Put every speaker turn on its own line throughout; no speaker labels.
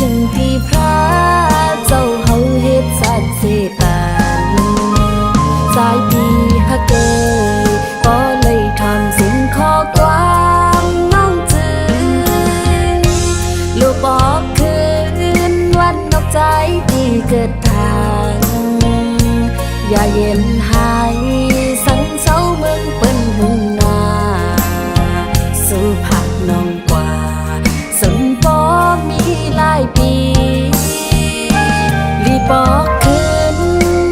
ถึงที่พระเจ้าเฮาเฮ็ดสักเสตานสายปีฮักเกยก็เลยทำสิ่งข้อความน้องจือลูกบอกคืนวันนอกใจที่เกิดทางอย่าเย็นหายสังเศร้าเมืองเปิ้นหุ่นนาสู่ผักน้องกว่าสนปอมีหลายปีรีบอกคืน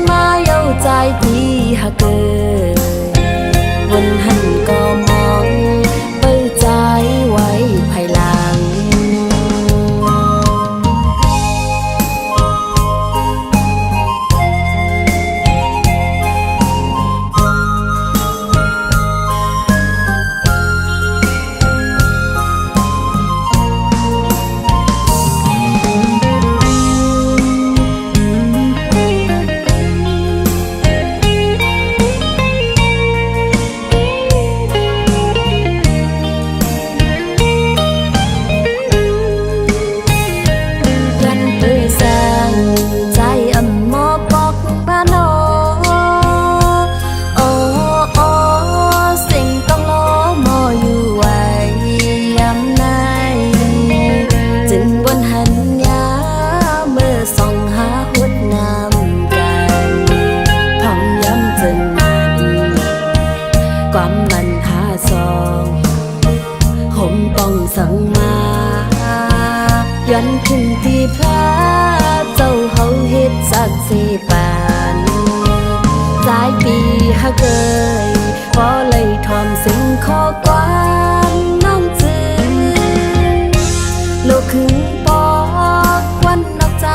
มาเย้าใจที่ฮักเกยวันหันก็มองเปิดใจไว้ภายหลังความมันหาซองผมต้องสั่งมาย้อนขึ้นที่พระเจ้าเฮาเฮ็ดสักสิปานหลายปีฮักเกยก็เลยทอมสิ่งข้อความน้องจือโลกคือปอกวันนอกใจ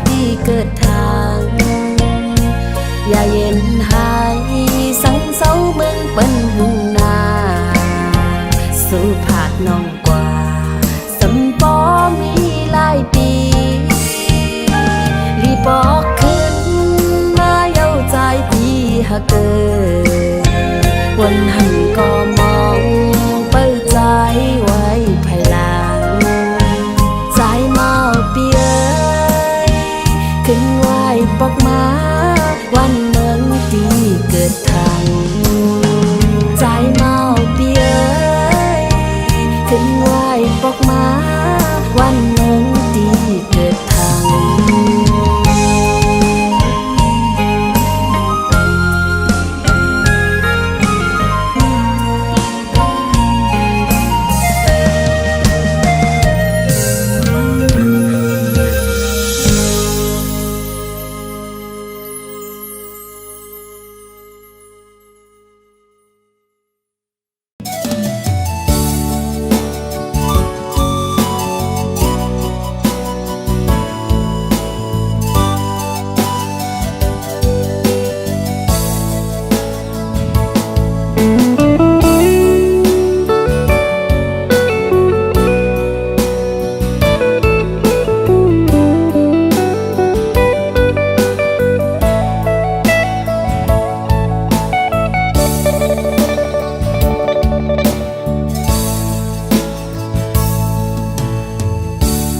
ที่เกิดทางอย่าเย็นหายสังเศร้าเมืองเปิ้นหุ่นนาสู่ผาดน้องกว่าสำปอมีหลายปีรีบอกคืนมาเย้าใจที่ฮักเกยวันหันก็มองเปิดใจไว้ภายหลังใจเมาเปียขึ้นไหวปอกมาวันเมืองที่เกิดทางใจเมาเปียขึ้นไหวปอกมาวันเมืองที่เกิดทาง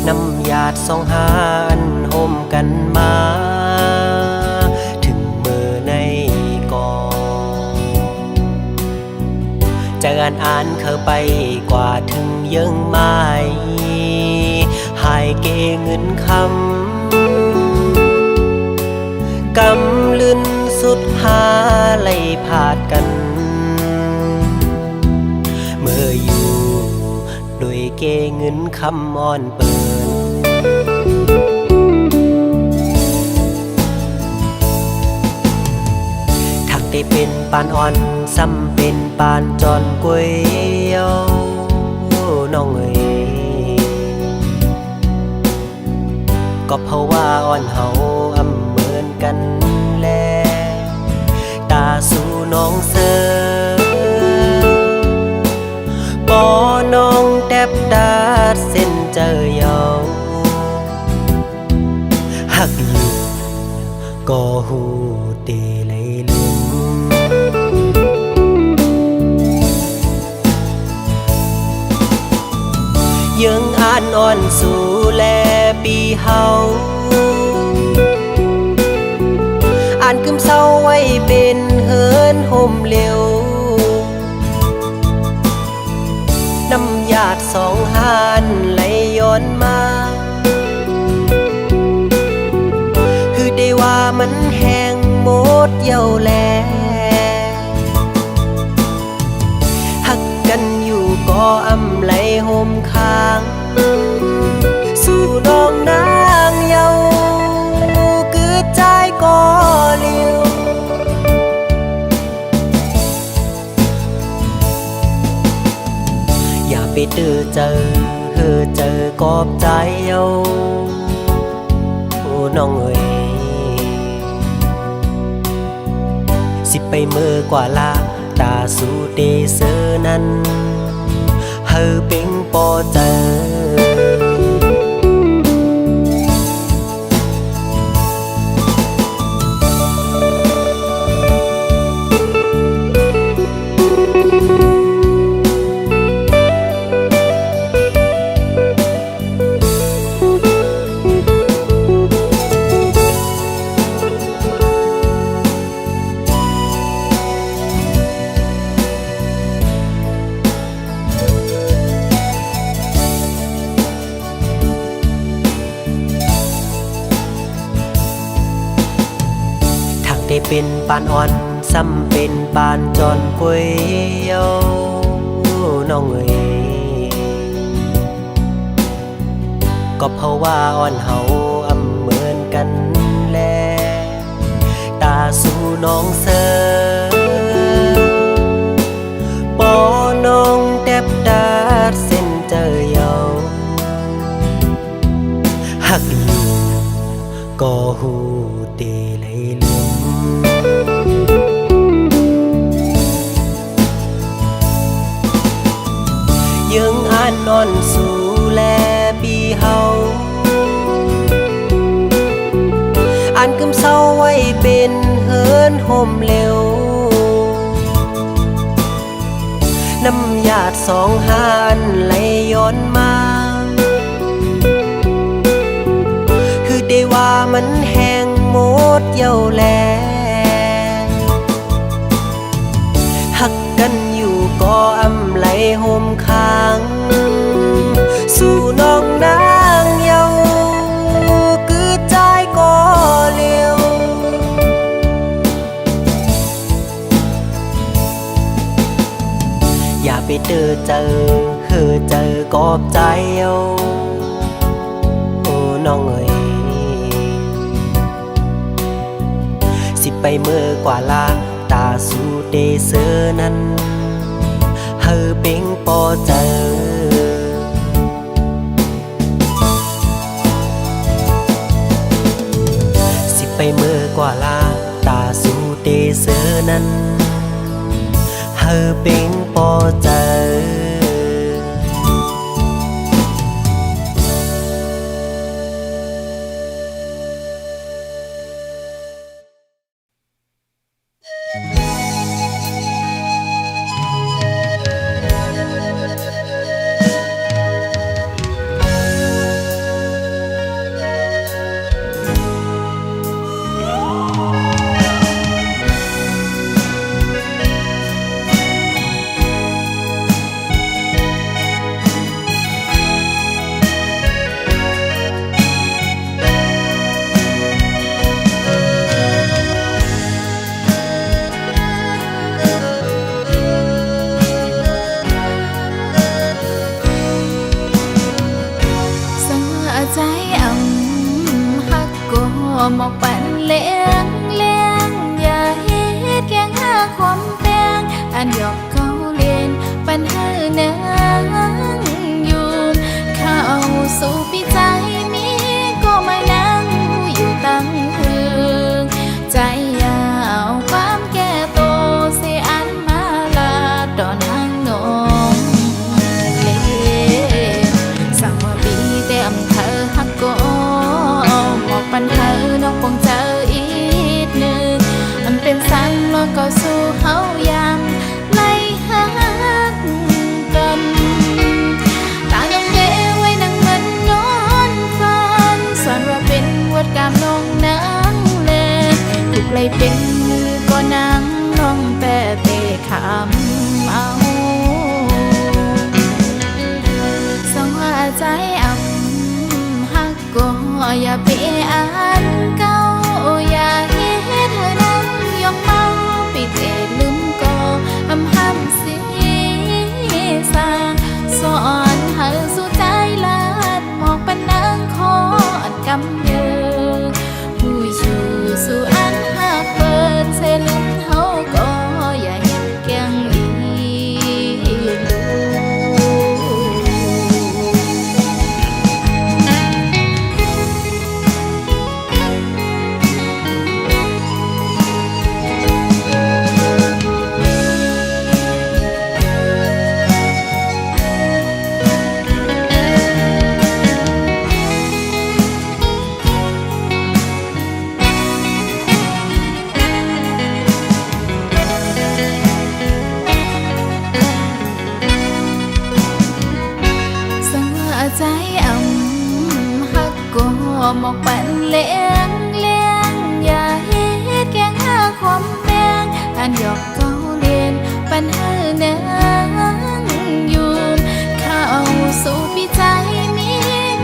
น้ำหยาดสองหานโฮมกันมาถึงมือในก่อนจะอ่านเข้าไปกว่าถึงยังไม่หายเกเงินคำกำลืนสุดหาไล่ผาดกันเมื่ออยู่โดยเกเงินคำอ่อนเปินทักได้เป็นปานอ่อนซ้ำเป็นปานจอนกวยเย้าน้องเอ๋ยก็เพราะว่าอ่อนเฮาอำเหมือนกันแลตาสู่น้องเสือปอน้องแทบดาดเส้นเจอยาวหักอยู่ก็หูเตเลยลืมยังอ อ่านอ่อนสู่แลปีเฮาอ่านกึมเศร้าไว้เป็นเฮินห่มเร็วน้ำหยาดสองหานไหลย้อนมาคือได้ว่ามันแห้งหมดเหี่ยวแลหักกันอยู่ก็อำไหลห่มค้างสู่น้องนางเยาคือใจก็เลี้ยวอย่าไปเจออกอบใจเอาโอ้น้องเอ๋ยสิไปเมื่อกว่าลาตาสู่เดเซอนั้นเฮอเป็งปอเจอได้เป็นปานอ่อนซ้ำเป็นปานจอนกวยเยาน้องเอ๋ยก็เพราะว่าอ่อนเฮาอำเหมือนกันแลตาสู่น้องเสอปอน้องแทบดาดเส้นเจอเยาหักอยู่ก็หูเตเลยลืมยังอ่านนอนสู่แลปีเฮาอ่านกึมเศร้าไว้เป็นเฮินห่มเร็วน้ำหยาดสองหานไหลย้อนมาคือได้ว่ามันแห้งหมดเหี่ยวแลหักกันอยู่ก็อำไหลห่มค้างสู่น้องนางเยาคือใจก็เลี้ยวอย่าไปเจอกอบใจเอาโอ้น้องเอ๋ยสิไปเมื่อกว่าลาตาสู่เดเซอนั้นเฮอเป็งปอเจอสิไปเมื่อกว่าลาตาสู่เดเซอนั้นเฮอเป็งปอเจอ
หมอกปั่นเลี้ยงอย่าเฮ็ดแกงหาความแปลงอันหยอกเขาเล่นปัญหาเนืองอยู่เข้าสู่ปีใจมีก็มานั่งอยู่ตั้งคืนใจยาวความแก่โตเสียอันมาลาดอนหางนมเล่สั่งว่าปีเต็มเธอฮักก็หมอกปัญหาน้องคงเจออีกหนึ่งมันเป็นสันแล้วก็สู้เฮายามไล่หักกันตาน้องเก๋ไว้นั่ง เลยเป็นมือก็นั่งร้องแต่เตะขำเอาสองหัวใจหักก็อย่าไปอ่านเก่าอย่าเฮ็ดเธอนั่งยองเมาปิดเอลืมก็ห้ำเสีสางสอนให้สู่ใจลาดหมอกปันนางคอนกำเยอผู้อยู่สู่อันหักเปิดเสลืมเฮาก็อย่าเห็นแกงอีใจหักก็หมอกปันเลี้ยงอย่าเฮ็ดแกงหาความแปลงอันหยอกเกาเลียนปันให้นางอยู่เข้าสู่ปีใจมี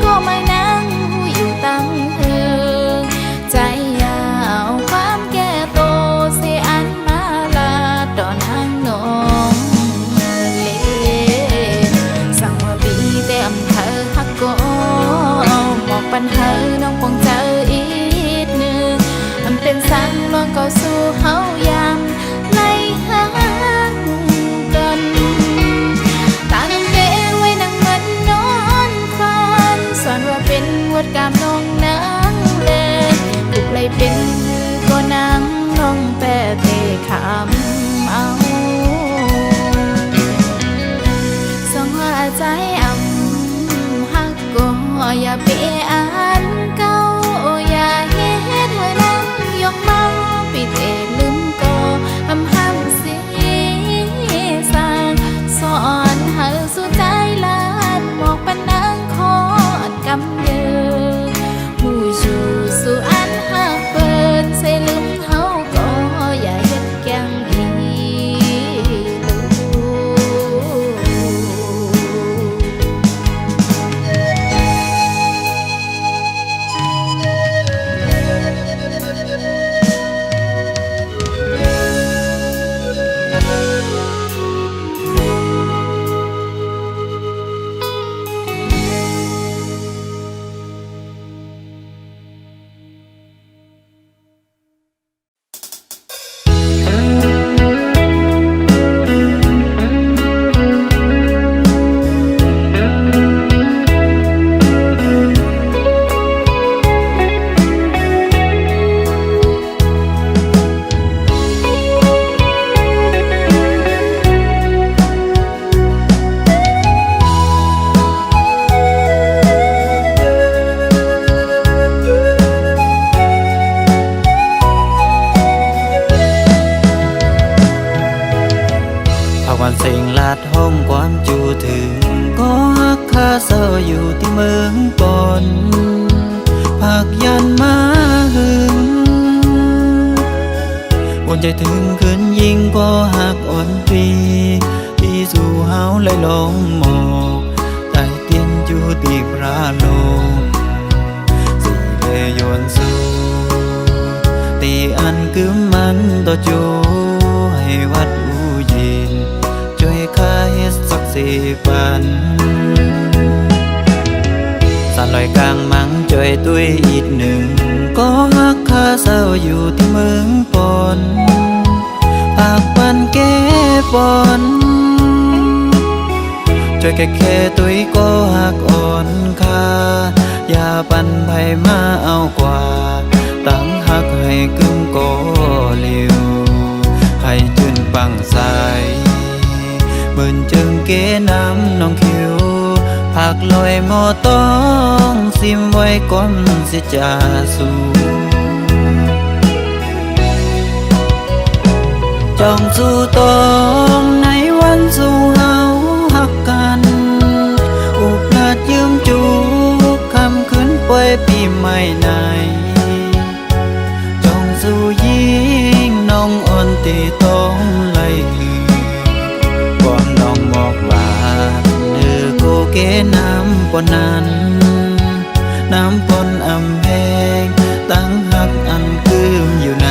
ก็ไม่นั่งอยู่ตั้งเฮิงใจยาวความแก่โตเสียอันมาลาต่อนางนองสั่งว่าปีเต็มเธอหักก็หมอกปันเธอน้องปองเจออีกหนึ่งมันเป็นสังลองก็สู้เฮายามไล่หากันตาน้ำเดไว้นั่งมันนอนฟันสอนว่าเป็นวดกามน้องนางเล่นถูกเลยเป็นก็นั่งน้องแต่เตะขำเอาสองหัวใจหักก็อย่าไปอ่านเก่าอย่าเฮ็ดเธอนั่งยองเมาปิดเอลืมก็ห้ำเสีสางสอนให้สู่ใจลาดหมอกปันนางคอนกำเยอผู้อยู่สู่อันหักเปิดเสลืมเฮาก็อย่าเฮ็ดแกงอี
วันเสียงลาดห้องความจูถึงก็ฮักคาเศร้าอยู่ที่เมืองปอนผักยันมาหึงวนใจถึงคืนยิงก็หักอ่อนปีที่สู่เฮาเลยลงหมอกใต้เตียนอยู่ที่พระโลกสิเลยโยนสู่ตีอันกึมมันต่อจูให้วัดอูยินช่วยข้าเฮ็ดสัก4 ปันสานลอยกลางมังช่วยตุ้ยอีกหนึ่งก็ฮักข้าเศร้าอยู่ที่เมืองปอนปากปันแก้ปอนช่วยแค่ตุ้ยก็ฮักอ่อนค่าอย่าปันไผมาเอากว่าตั้งฮักให้กึ่งก็เลียวให้จื่นปังใสเหมือนจึงเกน้ำน้องคิวผักลอยหมอต้องซิมไว้ก่อนสิจาสู่จ้องสู่ตองในวันสู่เฮาหักกันอุบลาดยืมจูคำคืนป่วยปีใหม่ไหนจ้องสู่ยิ้ ที่ต้องไล่ก่อนน้องบอกว่าเธอโกเกน้ำปนนั้นน้ำปนอำแพงตั้งหักอันคืมอยู่ไหน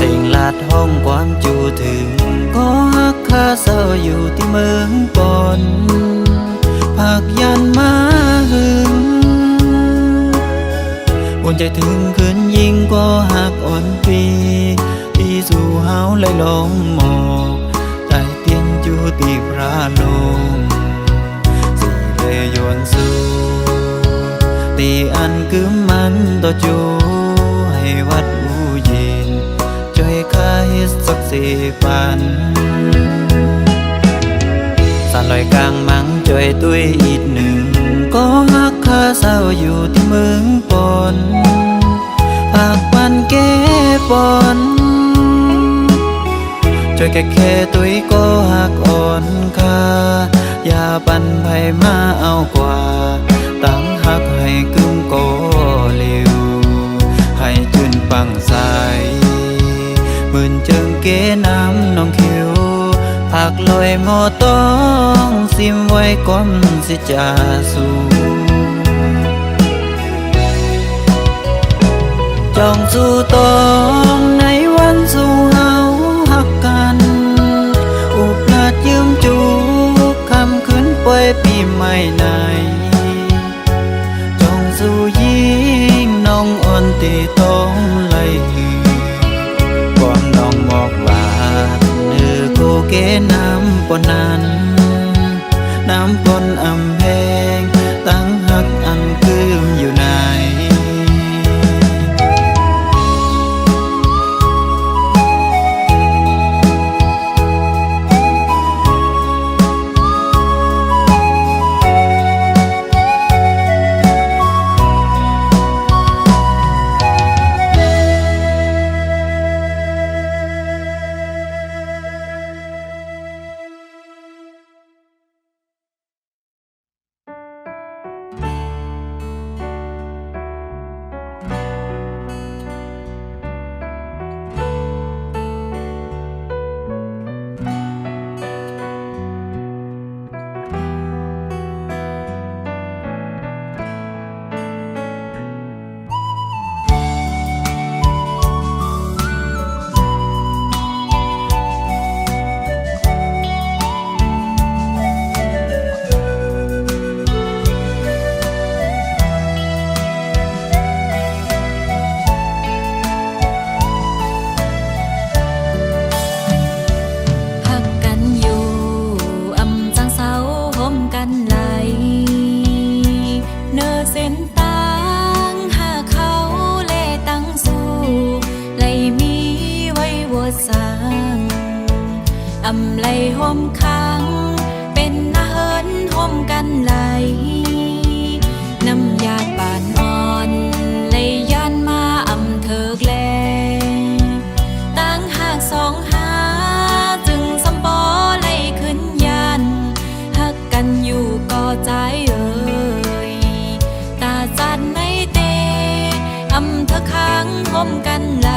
สิ่งลาดห้องความจูถึงก็ฮักคาเศร้าอยู่ที่เมืองปนผักยันมาหึงวนใจถึงคืนยิ่งก็หักอ่อนปีที่สู่เฮาไหลลงหมอกใจเตียนจูตีพระลงสิเลยยวนสู่ตีอันกึมมันต่อจูให้วัดอูเย็นช่วยข้าให้สักสี่ปันสานลอยกลางมังช่วยตุ้ยอีกหนึ่งก็ฮักข้าเศร้าอยู่ที่เมืองปนหากปันแก้ปนช่วยแค่ตุ้ยก็หักอ่อนค่าอย่าปันไผมาเอากว่าตั้งหักให้กึ่งโกเร็วให้จืนปังใสมื่นเจิงเกน้ำน้องคิวผักลอยหมอต้องซิมไว้ก่อนสิจาสู่จองสู่ตองในวันสู่เฮาหักกันอุปราชยืมจูคำคืนปล่อยปีใหม่ในจองสู่ยิ่งน้องอ่อนตีต้องไล่น้องบอกว่าเนื้อโกเกน้ำปนนั้นน้ำปนอำแพงตั้งหักอันคืมอยู่ไหนอำไลห่มค้างเป็นนาเฮินห่มกันไหลน้ำยาบานอ่อนเลยย้อนมาอำเถิกแลตั้งหากสองหาจึงสำปอไล่ขึ้นยันหักกันอยู่ก็ใจเอ่ยตาจัดไม่เตอำเถิกค้างห่มกันไหล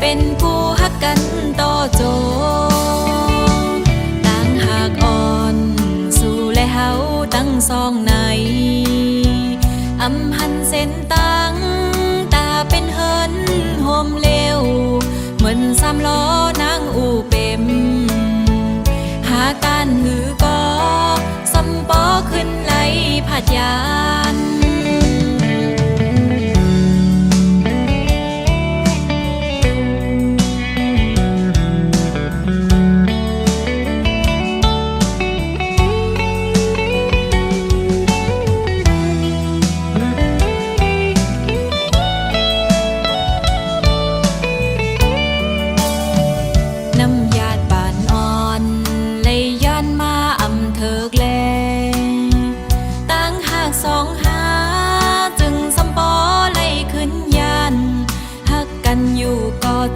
เป็นผู้ฮักกันต่อโจต่าง
สองในอำหันเส้นตังตาเป็นเฮินโฮมเร็วเหมือนสามล้อนางอูเป็มหาการหือก็สำปอขึ้นไหลผาดยาน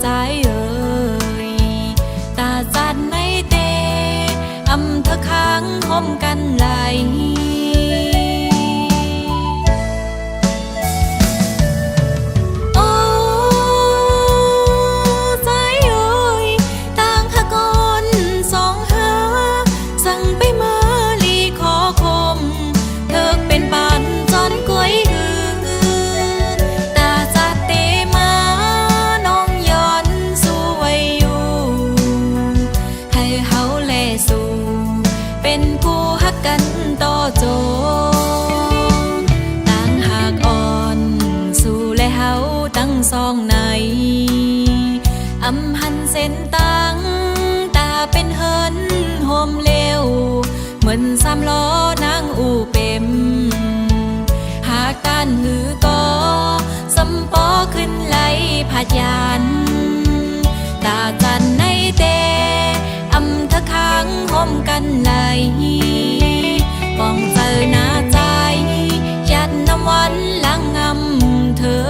ใจเอ่ยตาจัดไม่เตอำเธอค้างคมกันไหลโอ้ใจเอ่ยต่างหากอนสองหาสั่งไปมาลีขอคมเธอเป็นปานจอนก้อยหือตาจัดเตมาเป็นผู้ฮักกันต่อโจต่างหากอ่อนสู่และเฮาตั้งสองในอำหันเส้นตังตาเป็นเฮินโฮมเร็วเหมือนสามล้อนางอูเป็มหาการหือก็สำปอขึ้นไหลผาดยานตาจันในเตอำเธอค้างคมกันไหลปองเจอหน้าใจยัดน้ำวันหลังงำเธอ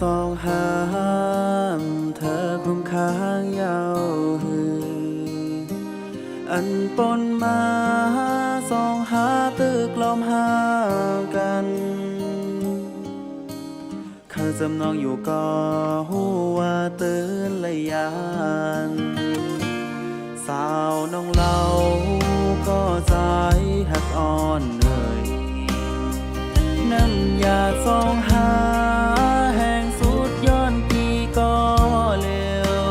สองหามเธอคงค้างยาวหืออันปนมาสองหาตึกล้อมหากันข้าจำนองอยู่ก็หูว่าตื่นเลยยานสาวน้องเล่าก็ใจหักอ่อนเอ่ยน้ำยาสองหาแห่งสุดย้อนกี่ก็เร็ว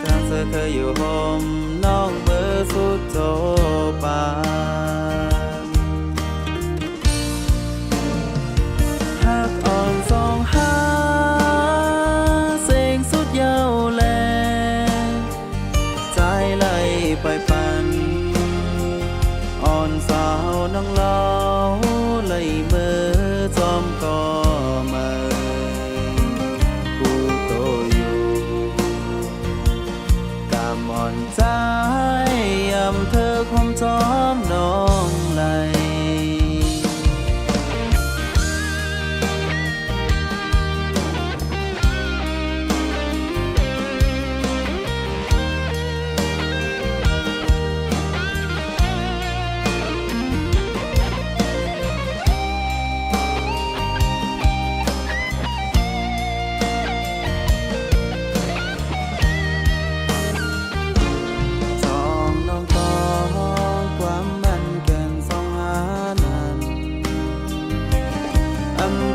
กลางเธอเคยอยู่ห่มน้องเบอร์สุดโจปานหักอ่อนสองหาเสียงสุดยาวแลใจไหลไปปันอ่อนสาวน้องเล่าเลยเมื่อจอมก็มาผู้โตอยู่กำอ่อนใจยำเธอความจอมน้องไหล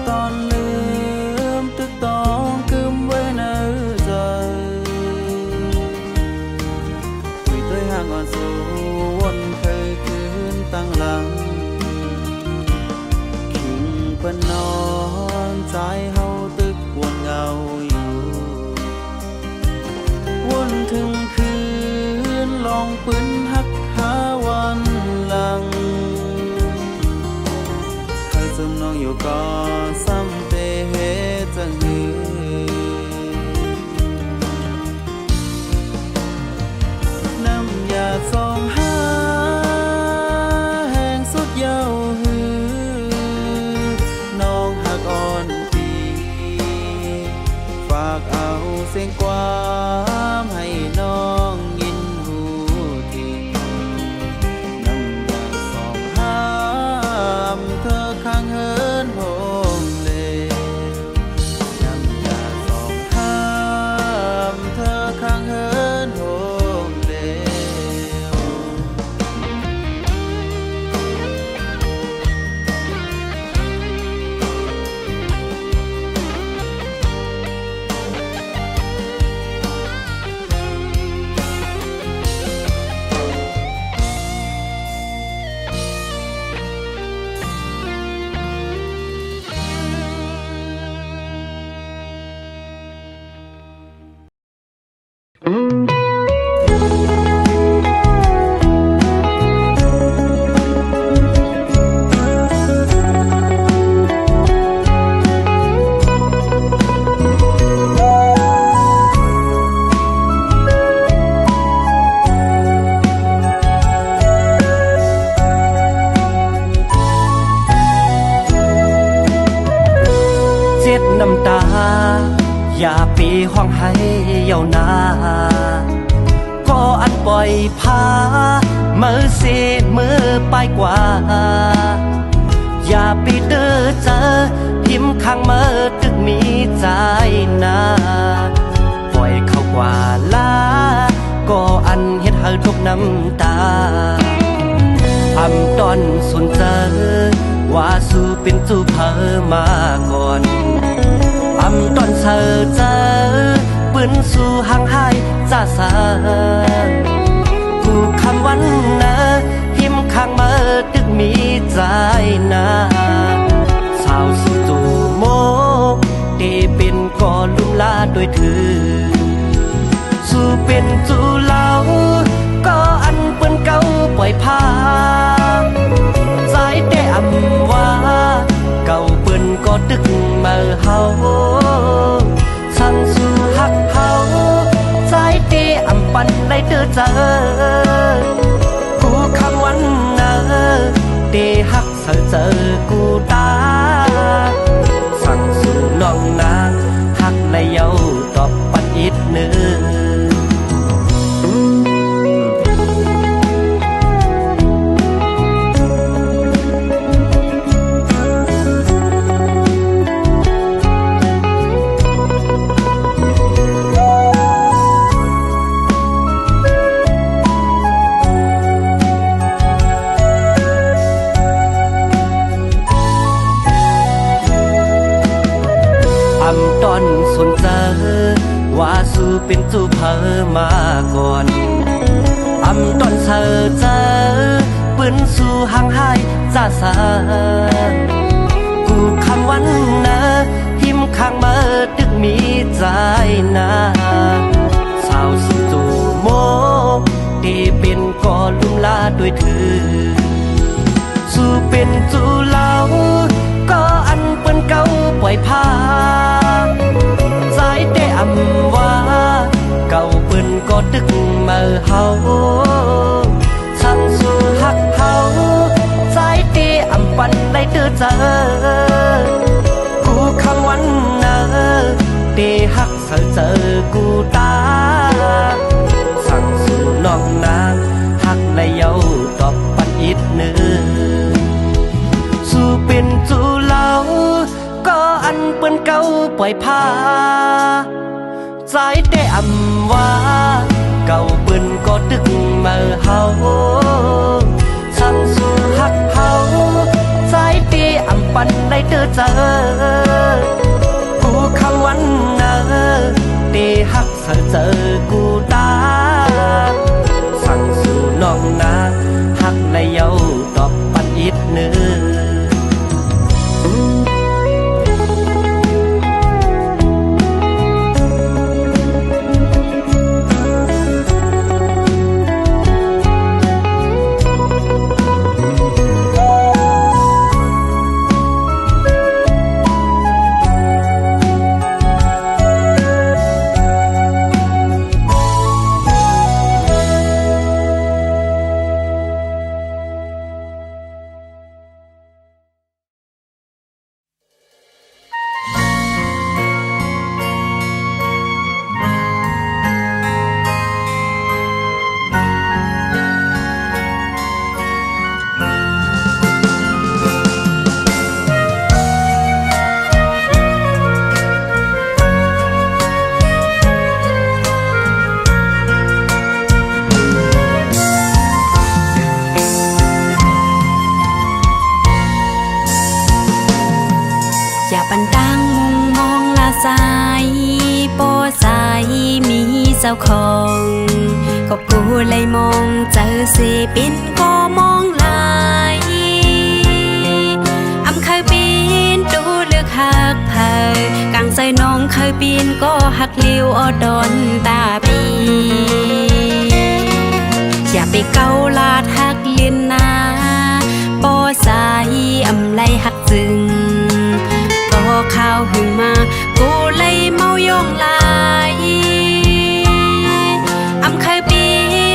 ตอนลืมตึกต้องกึมไว้ในใจคุยด้วยห่างอ่อนสู่วนเคยคืนตั้งหลังคิงเปิ้นนอนใจเฮาตึกวนเงาอยู่วนถึงคืนลองปืนหักหาวันหลังเคยจำนองอยู่ก็ซ้ำเตเห
อย่าปีห้องให้เยานาก็อันปล่อยพามือเสมือไปกว่าอย่าปีเด้อเจอพิมพ์ข้างมือตึกมีใจนาปล่อยเข้ากว่าลาก็อันเฮ็ดให้ทุกน้ำตาอำตอนสนเจอว่าสู้เป็นจูเพอมาก่อนอำตอนเธอเจอปืนสู่ห่างหายจ้าสากูคำวันนะพิมพ์ข้างมาตึกมีใจนาสาวสิจูโมเตเป็นก่อลุ่มลาโดยถือสู่เป็นจูเล่าก็อันเปิ้นเก่าปล่อยพาใจแต่อำว่าเก่าเปิ้นก็ตึกมาเฮาสั่งสู่หักเฮาใจเตอำปันได้เด้อเจอกูคำวันนะเตหักเสือเจอกูตาสั่งสู่น้องนางหักในเย้าตอบปันอีกเนื้อตอนสนเจอว่าสู้เป็นจูเพอมาก่อนอำตอนเธอเจอปืนสู่ห่างหายจ้าสากูคำวันนะพิมพ์ข้างมาตึกมีใจนาสาวสิจูโมเตเป็นก่อลุ่มลาด้วยถือสู่เป็นจูเล่าก็อันเปิ้นเก่าปล่อยพาใจแต่อำว่าเก่าเปิ้นก็ตึกมาเฮาสั่งสู่หักเฮาใจแต่อำปันได้เด้อเจอกูคำวันนะเตหักเสือเจอกูตาสั่งสู่น้องนางหักในเย้าตอบปันอีกเนื้อสู่เป็นจูเล่าก็อันเปิ้นเก่าปล่อยพาใจแต่อำว่าเก่าเปิ้นก็ตึกมาเฮาสั่งสู่หักเฮาใจแต่อำปันได้เด้อเจอกูคำวันนะเตหักเสือเจอกูตาสั่งสู่น้องนางหักในเย้าตอบปันอีกเนื้อเจ้าของก็กูเลยมองเจอสิปินก็มองลายอำเคยปีนดูเลือกหักเผยกังใจน้องเคยปีนก็หักลิ้วอดอนตาปีอย่าไปเกาลาดหักเลียนนาปอสายอำไลหักจึงก็ข้าวหึงมากูเลยเมายองลายเคยปี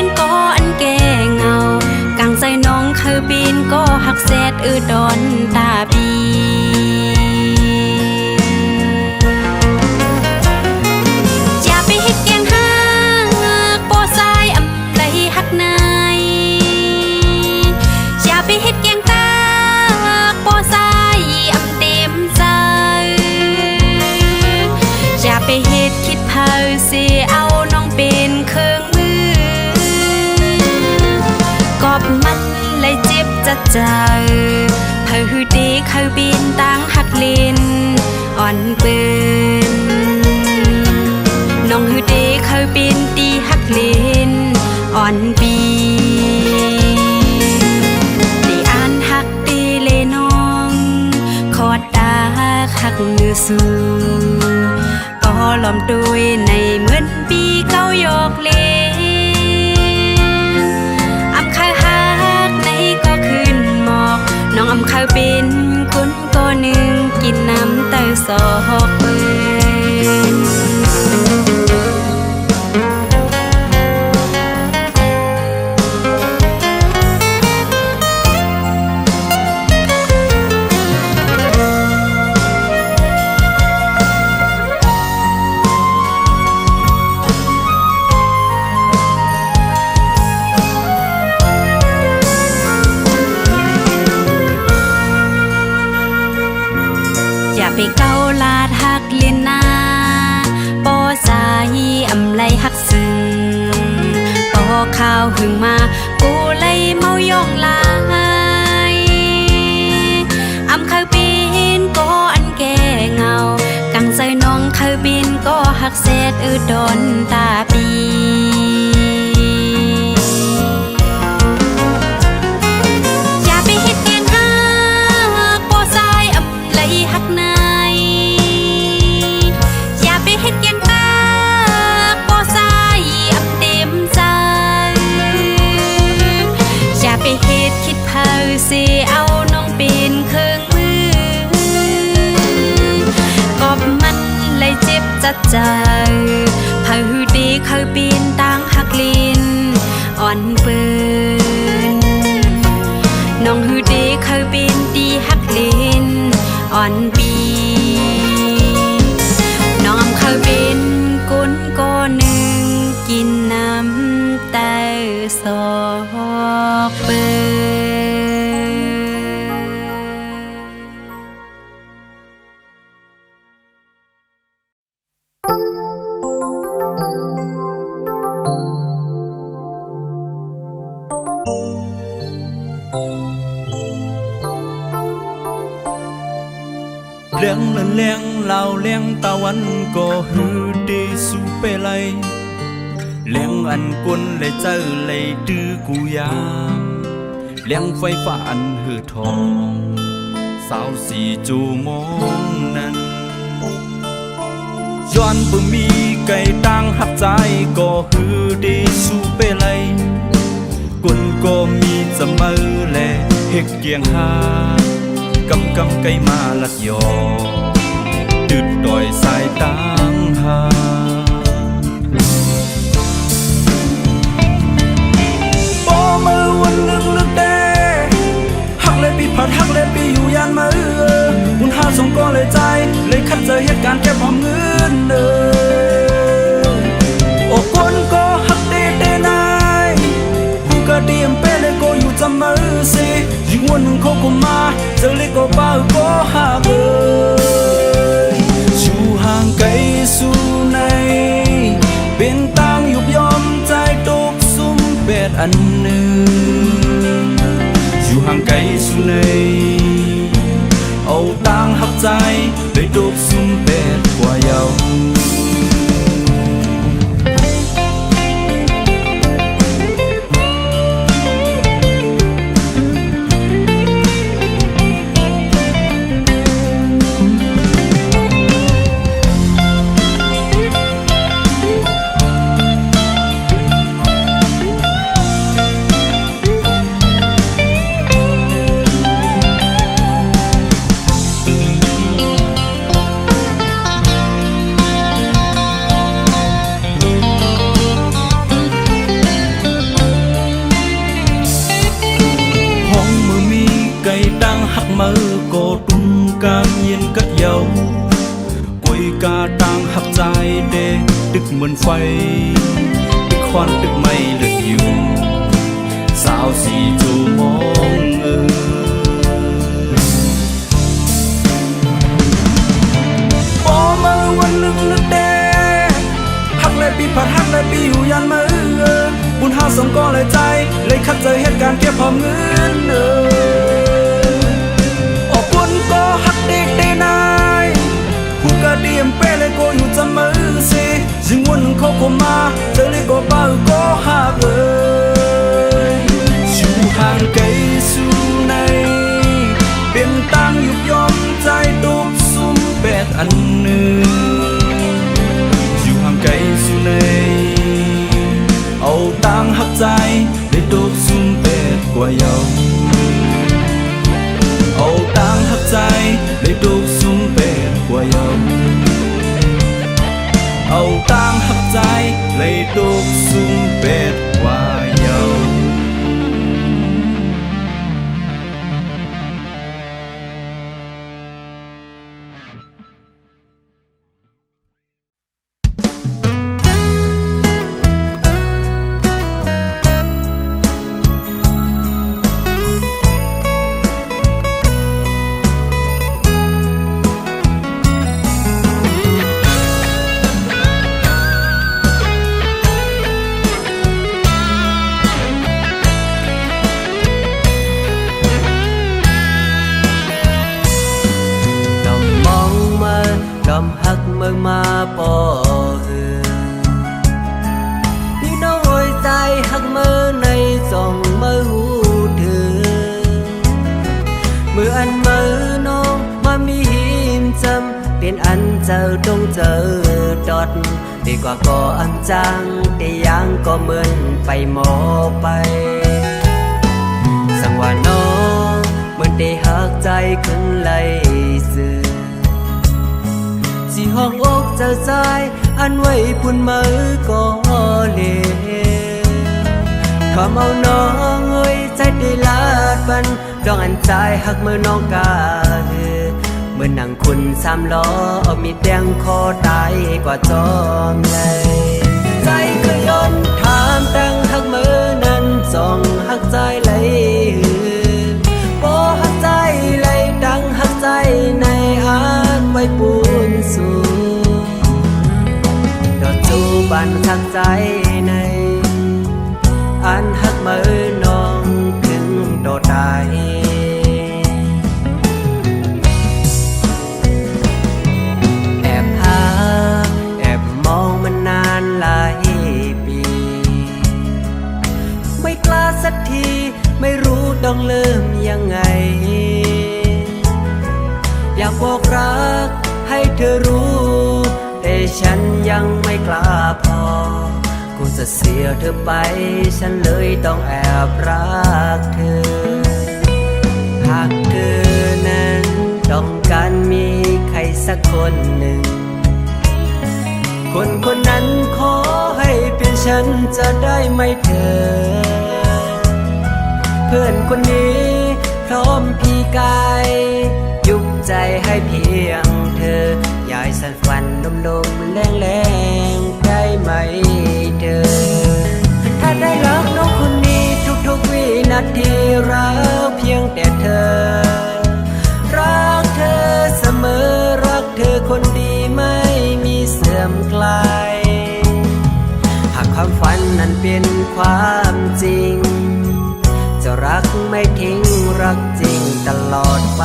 นก็อันแก่เงากังใจน้องเคยปีนก็หักแซดดอนตาปี
เจอเผาหือดีเขาบินตั้งหักลินอ่อนปืนน้องหือดีเขาบินตีหักลินอ่อนปีตีอ่านหักตีเลน้องขอดตาหักเงือสูก็ล้อมด้วยในเหมือนปีเก้ายกเลอับข้าหักในก็ขึ้นหมอกน้องอำข้าวเป็นคนก็หนึ่งกินน้ำเต้าสอกเปินอย่าไปเกาลาดหักเลียนนาปอสายอำไลหักซึ้งปอข้าวหึงมากูเลยเมาย่องลายอำข้าวบินก็อันแก่เงากังใจน้องข้าวบินก็หักเศษดนตาปีอย่าไปเฮ็ดแกงหักปอสายอำไลหักนาอย่าไปเฮ็ดแกงปากปอสายอับเต็มใจอย่าไปเฮ็ดคิดเผาสิเอาน้องเป็นเครื่องมือกอบมันเลยเจ็บจัดใจเผาหือดีเขาบินตั้งหักลินอ่อนปืนน้องหือดีเขาบินตีหักลินอ่อนปีน้องเขาเป็นกุนก็หนึ่งกินน้ำเต้าสอกเปิ
เลี้ยงเล่นเลี้ยงเหล่าเลี้ยงตะวันก็ฮือดีสู้ไปเลยเลี้ยงอันกุนเลยเจอเลยดื้อกูยามเลี้ยงไฟฟ้าอันหือทองสาวสีจูมองนั้นย้อนบ่มีไก่ตั้งหับใจก็ฮือดีสู้ไปเลยกุนก็มีจะมือแลเฮ็ดเกียงหากำไก่มาลัดยอตึดดอยสายตางหาปอมือวันนึงลึกแดหักเลยปีผัดหักเลยปีอยู่ยานมือบุญหาสงก็เลยใจเลยคัดเจอเหตุการณ์แก้ความเงินโอ้คนก็หักเดนายผู้ก็เดียมเป้เลยก็อยู่จำมือสิยิ่งวันหนึ่งเขาก็มาเจอเลยก็บ้าก็หักชูห่างไกลสู่ในเป็นต่างยุบยอมใจตกซุ่มแปดอันหนึ่งอยู่ห่างไกลสู่ในเอาต่างหักใจเลยตกซุ่มแปดกว่าเยามือก็ตุ้มกางเย็นกัดเยากุยกาต่างหักใจเดดึกเหมือนไฟดึกควันดึกไม่เลือดอยู่สาวสีจูมองปอมือวันนึงลึกแดหักเลยปีผัดหักเลยปีอยู่ยันมือบุญหาสมก็เลยใจเลยคัดเจอเหตุการณ์แก้ความเงิน ใจได้ตกสุ่มเป็ดกว่าเยาเอาต่างหักใจได้ตกสุ่มเป็ดกว่าเยาเอาต่างหักใจเลยตกสุ่มเป็ดกว่าเยา
หักเมืองมาปอพี่น้องโอยใจหักเมื่อในส่องเมื่อหูเธอเมื่ออันเมื่อน้องมามีหิมจำเป็นอันเจอต้องเจอดอดดีกว่าก็อันจังแต่ยังก็เหมือนไปหมอไปสังว่าน้องเหมือนได้หักใจขึ้นไหลสื่อสิห้องอกเจ้าใจอันไว้พุ่นมือก็เลขอเอาน้องเอ้ยใจได้ลาดบันดองอันใจหักมือน้องกาเมื่อนั่งคุณสามล้อเอามีแดงคอตายกว่าจอมเลยใจเคยย้อนถามตั้งหักมือนั้นจ้องหักใจเลยบ่หักใจเลยดังหักใจในอ่านไว้ปูนสูดอกจูบันหักใจในอันหักมือน้องถึงโดดตายแอบหาแอบมองมันนานหลายปีไม่กล้าสักทีไม่รู้ต้องเริ่มยังไงอยากบอกรักให้เธอรู้แต่ฉันยังไม่กล้าพอกูจะเสียเธอไปฉันเลยต้องแอบรักเธอหากเธอนั้นต้องการมีใครสักคนหนึ่งคนคนนั้นขอให้เป็นฉันจะได้ไหมเธอเพื่อนคนนี้พร้อมพี่กายยุบใจให้เพียงเธออย่าให้สันฝันลมๆแรงๆได้ไหมเธอถ้าได้รักน้องคนนี้ทุกๆวินาทีรักเพียงแต่เธอรักเธอเสมอรักเธอคนดีไม่มีเสื่อมคลายหากความฝันนั้นเป็นความจริงจะรักไม่ทิ้งรักจริงตลอดไป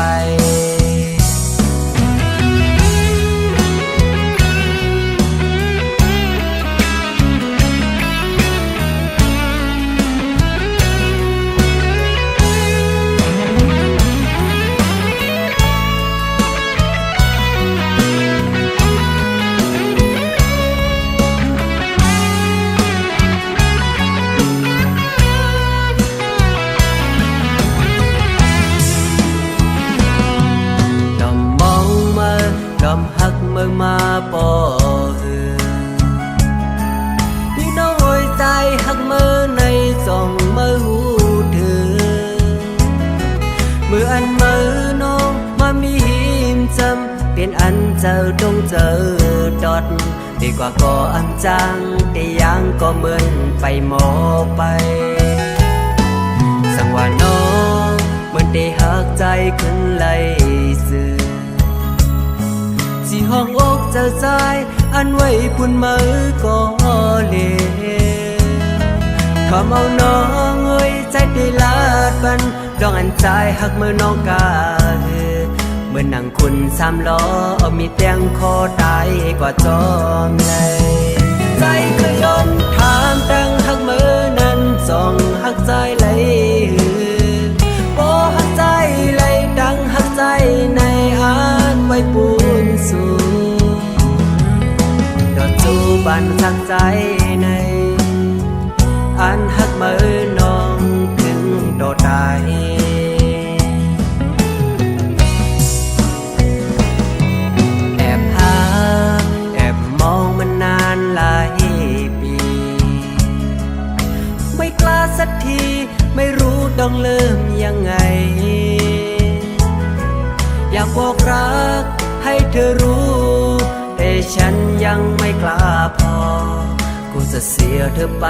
หักเมืองมาปอพี่น้องโอยใจหักเมื่อในส่องเมื่อหูเธอเมื่ออันเมื่อน้องมามีหิมจำเป็นอันเจอต้องเจอดอดดีกว่าก็อันจังแต่ยังก็เหมือนไปหมอไปสังว่าน้องเหมือนได้หักใจขึ้นไหลสื่อสิห้องอกเจ้าใจอันไว้พุ่นมือก็เลขอเอาน้องเอ้ยใจได้ลาดบันดองอันใจหักมือน้องกาเมื่อนั่งคุณสามล้อเอามีแดงคอตายกว่าจอมเลยใจเคยย้อนถามตั้งหักมือนั้นจ้องหักใจเลยบ่หักใจเลยดังหักใจในอ่านไว้ปูนสูดอกจูบันหักใจในอันหักมือ ต้องเริ่มยังไง อยากบอกรักให้เธอรู้ แต่ฉันยังไม่กล้าพอ กูจะเสียเธอไป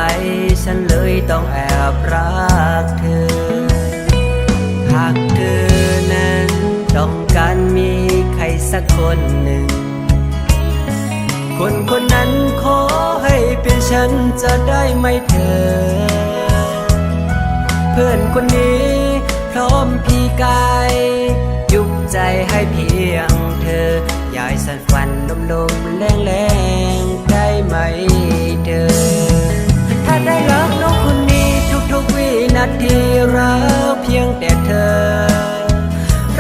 ฉันเลยต้องแอบรักเธอ หากเธอนั้นต้องการมีใครสักคนหนึ่ง คนคนนั้นขอให้เป็นฉันจะได้ไหมเธอ เพื่อนคนนี้พร้อมพี่กายยุบใจให้เพียงเธอ อยายสั่นฝันลมๆแรงๆได้ไหมเธอ ถ้าได้รักน้องคนนี้ทุกๆวินาทีรักเพียงแต่เธอ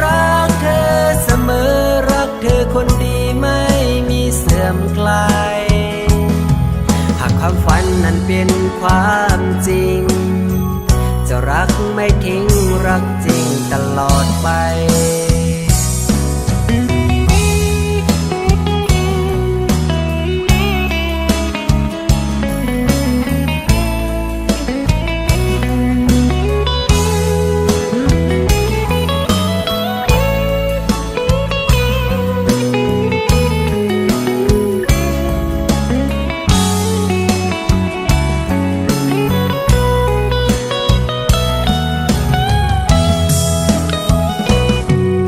รักเธอเสมอรักเธอคนดีไม่มีเสื่อมคลาย หากความฝันนั้นเป็นความจริง จะรักไม่ทิ้งรักจริงตลอดไป ถ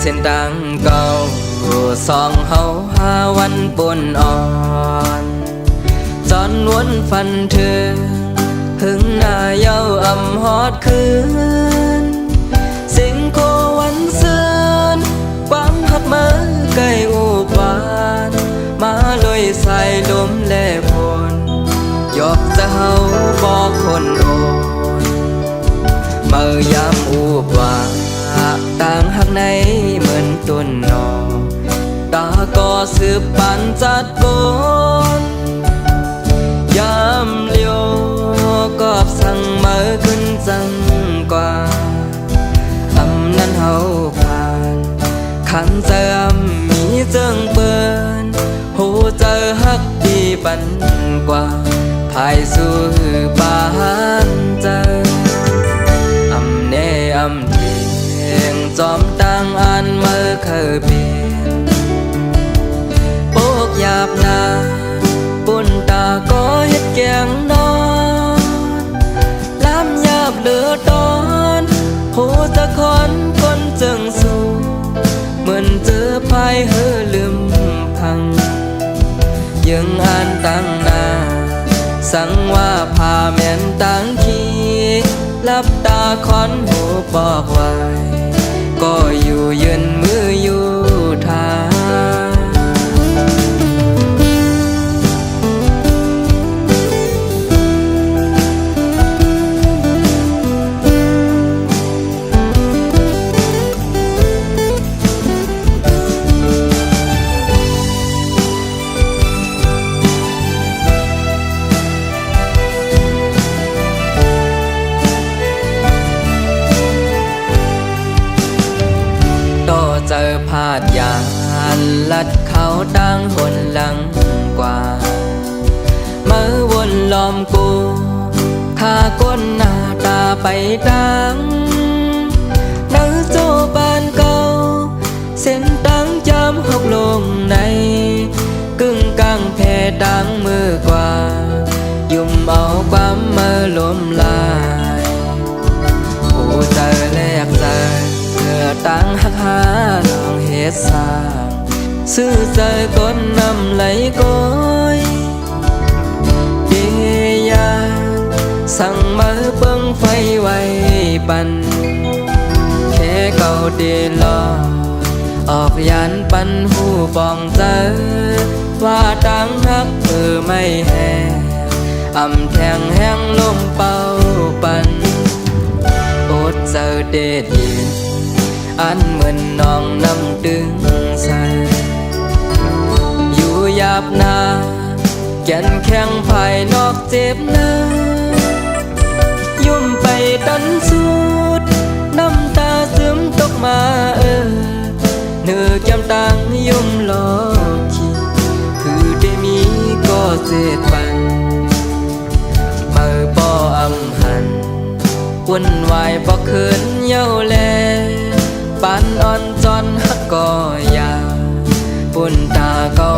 เส้นดังเก่าสองเฮาหาวันปนอ่อนจอนวนฟันเธอหึงหน้าเย้าอำฮอดคืนเสียงโควันเสือนความหักมาใกล้อุบานมาลอยใส่ลมแลพลยอกจะเฮาบอกคนโอนเมื่อยามอุบาต่างหักในเหมือนต้นนอตาก็สืบปานจัดโกนยามเลี้ยวกอบสั่งเมื่อขึ้นจังกว่าอำนั้นเฮาผ่านขันเจอมีเจิงเปิ้นหูเจอฮักดีปันกว่าภายสู่ปานเจออำเนอำเทียงจอมต่างอันเมื่อเคยเปลี่ยนโปกหยาบนาปุ่นตาก็เฮ็ดแกงนอนล้ำหยาบเหลือตอนหูจะคอนคนจึงสู้เหมือนเจอภายเฮือลืมพังยังอ่านตั้งหน้าสั่งว่าพาแม่นตั้งขี้ลับตาคอนหูบอกไว้ก็อยู่ยืนมืออยู่ทางเจอพาดยานลัดเขาตั้งหนหลังกว่าเมื่อวนล้อมกูข้าก้นหน้าตาไปดังนังโจบานเก่าเส้นตั้งจำหกลงในกึ่งกลางแผ่ดังมือกว่ายุ่มเอาความเมื่อลมลายผู้เจอแลกใจตั้งหักหาลองเฮ็ดสร้างซื้อใจก้นนำไหลก้อยเดียาสั่งมาเบิ่งไฟไว้ปันแค่เก่าเดลอออกยานปันหูปองเจอว่าตั้งหักไม่แห้อำแทงแห้งลมเป่าปันอดเจอเด็ดเย็นอันเหมือนน้องน้ำดึงใส่อยู่หยาบนาแก่นแข็งภายนอกเจ็บนายุ่มไปตันสุดน้ำตาซึมตกมาเนื้อแก้มตังยุ่มหลอกขี้คือได้มีก็เจ็ดปันเมื่อป่ออำหันวุ่นวายบ่คืนเย้าแลปานอ่อนจอนฮักก็ยาปุ่นตาเก่า